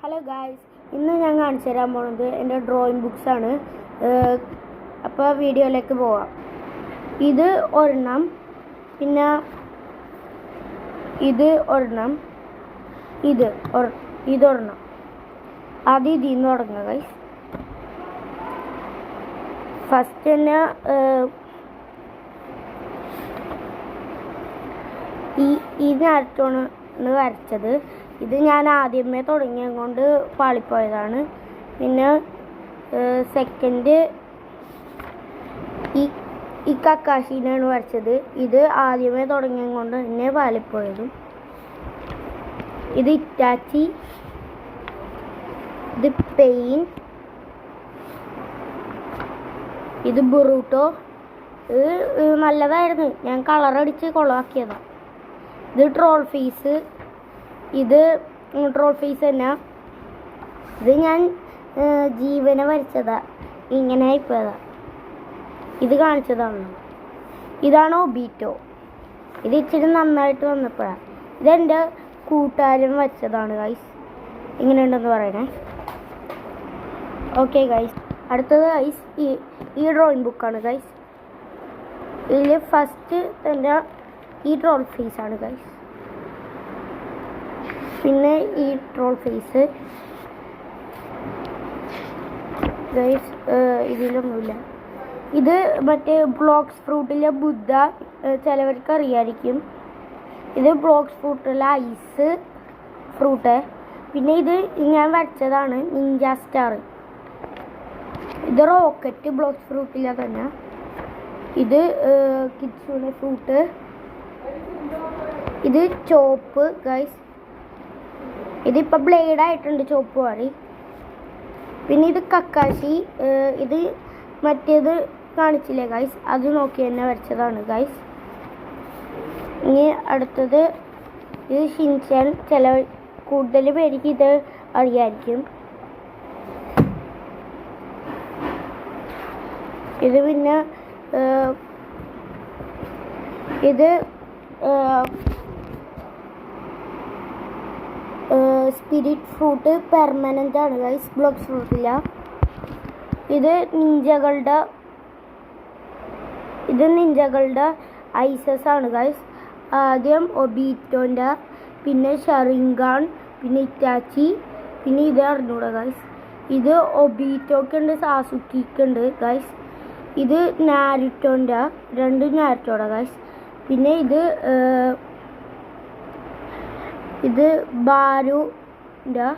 Hello guys, ഇന്ന് ഞാൻ കാണിച്ചു തരാൻ പോകുന്നത് എൻ്റെ ഡ്രോയിങ് ബുക്സാണ്. അപ്പോൾ വീഡിയോയിലേക്ക് പോവാം. ഇത് ഒരെണ്ണം, പിന്നെ ഇത് ഒരെണ്ണം, ഇതൊരെണ്ണം. ആദ്യം ഇതിൽ നിന്ന് തുടങ്ങുക ഗായ്സ്. ഫസ്റ്റ് തന്നെ ഈ നേരത്താണ് വരച്ചത്. ഇത് ഞാൻ ആദ്യമേ തുടങ്ങിയത് കൊണ്ട് പാളിപ്പോയതാണ്. പിന്നെ സെക്കൻഡ് ഈ കക്കാശീനാണ് വരച്ചത്. ഇത് ആദ്യമേ തുടങ്ങിയത് കൊണ്ട് തന്നെ പാളിപ്പോയതും. ഇത് ഇറ്റാച്ചി, ഇത് പെയിൻ, ഇത് ബുറൂട്ടോ. ഇത് നല്ലതായിരുന്നു, ഞാൻ കളറടിച്ച് കൊളാക്കിയതാണ്. ഇത് ട്രോൾ ഫീസ്, ഇത് ട്രോൾ ഫീസ് തന്നെ. ഇത് ഞാൻ ജീവനെ വരച്ചതാ, ഇങ്ങനെ ആയിപ്പോയതാ. ഇത് കാണിച്ചതാണ്. ഇതാണ് ഒബീറ്റോ. ഇത് ഇച്ചിരി നന്നായിട്ട് വന്നപ്പോഴാണ്. ഇതെൻ്റെ കൂട്ടുകാരൻ വരച്ചതാണ് ഗൈസ്. ഇങ്ങനെയുണ്ടെന്ന് പറയണേ. ഓക്കെ ഗൈസ്, അടുത്തത് ഗൈസ് ഈ ഡ്രോയിങ് ബുക്കാണ് ഗൈസ്. ഇതിൽ ഫസ്റ്റ് തന്നെ ഈ ട്രോൾ ഫേസാണ് ഗൈസ്. പിന്നെ ഈ ട്രോൾ ഫേസ് ഗൈസ് ഇതിലൊന്നുമില്ല. ഇത് മറ്റേ ബ്ലോക്സ് ഫ്രൂട്ടിലെ ബുദ്ധ, ചിലവർക്ക് അറിയാമായിരിക്കും. ഇത് ബ്ലോക്സ് ഫ്രൂട്ടിലെ ഐസ് ഫ്രൂട്ട്. പിന്നെ ഇത് ഞാൻ വരച്ചതാണ് നിഞ്ച സ്റ്റാർ. ഇത് റോക്കറ്റ് ബ്ലോക്സ് ഫ്രൂട്ടിലെ തന്നെ. ഇത് കിറ്റ്സൂണെ ഫ്രൂട്ട്. ഇത് ചോപ്പ് ഗൈസ്. ഇതിപ്പോൾ ബ്ലേഡ് ആയിട്ടുണ്ട്, ചോപ്പ് മാറി. പിന്നെ ഇത് കക്കാശി. ഇത് മറ്റേത് കാണിച്ചില്ലേ ഗൈസ്, അത് നോക്കി തന്നെ വരച്ചതാണ് ഗൈസ്. ഇനി അടുത്തത് ഇത് ഷിൻചാൻ. കൂടുതൽ പേർക്ക് ഇത് അറിയാമായിരിക്കും. ഇത് പിന്നെ ഇത് സ്പിരിറ്റ് ഫ്രൂട്ട് പെർമനൻ്റ് ആണ് ഗൈസ്, ബ്ലോക്സ് ഫ്രൂട്ടില്ല. ഇത് നിഞ്ചകളുടെ ഐസസ് ആണ് ഗൈസ്. ആദ്യം ഒബീറ്റോൻ്റെ, പിന്നെ ഷറിങ്കാൻ, പിന്നെ ഇറ്റാച്ചി, പിന്നെ ഇത് അറിഞ്ഞൂടെ ഗൈസ്. ഇത് ഒബീറ്റോക്ക് ഉണ്ട്, സാസുക്കിക്ക് ഉണ്ട് ഗൈസ്. ഇത് നാരുറ്റോൻ്റെ, രണ്ട് നാരുറ്റോടെ ഗൈസ്. പിന്നെ ഇത് ബാരുൻ്റെ,